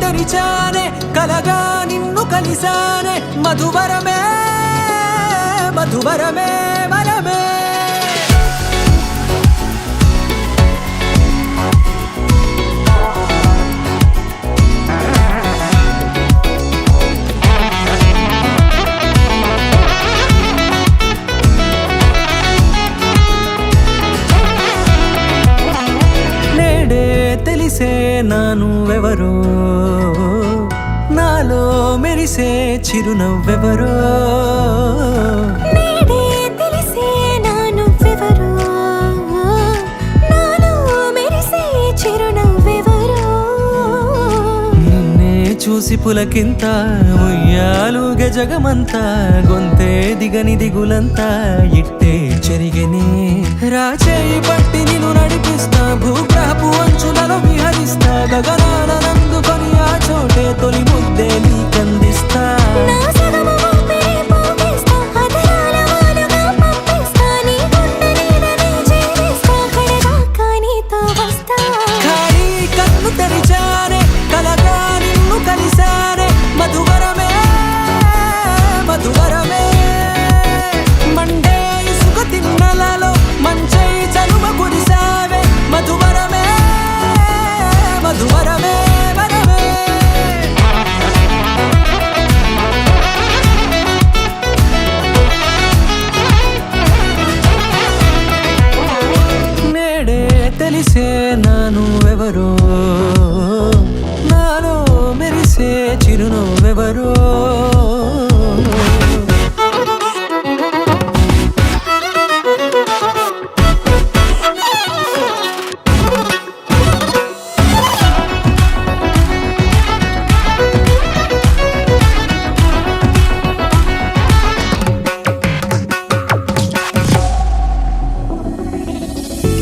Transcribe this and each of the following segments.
తెరిచానే కలగా నిన్ను కలిసానే మధువరమే మధువరమే వరమే తెలిసే నానువెవరో నాలో మెరిసే చిరునవ్వెవరో నేడే తెలిసే నానువెవరో నాలో మెరిసే చిరునవ్వెవరో నిన్నే చూసి పులకింత ఉయ్యాలుగే జగమంతా గొంతే దిగని దిగులంతా ఇట్టే చెరిగనే రాచేయి పట్టి నిన్ను నడిపిస్తా భూగ్రహపు అంచులలో విహరిస్తా గగనాల నందుకొని ఆ చోటే తొలి ముద్దే నీకందిస్తా నా సగము ఊపిరి పోగేస్తా అదరాల వాలుగా పంపిస్తా నీ గుండె నీడనే జీవిస్తా కడదాకా నీతో వస్తా ఖాళీ కన్ను తెరిచానే కలగా నిన్ను కలిసానే మధువరమే మధువరమే మండే ఇసుక తిన్నలలో మంచై చలువ కురిసావే మధువరమే మధువరమే వరమే నేడే తెలిసే నానువెవరో నాలో మెరిసే చిరునవ్వెవరో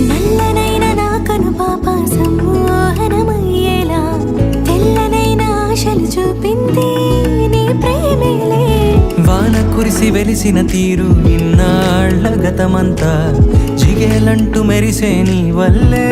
నల్లనైన నా కనుపాప సమ్మోహనమయ్యేలా తెల్లనైన ఆశలు చూపింది నీ ప్రేమేలే వాన కురిసి వెలిసిన తీరు ఇన్నాళ్ల గతమంతా జిగేలంటూ మెరిసే నీ వల్లే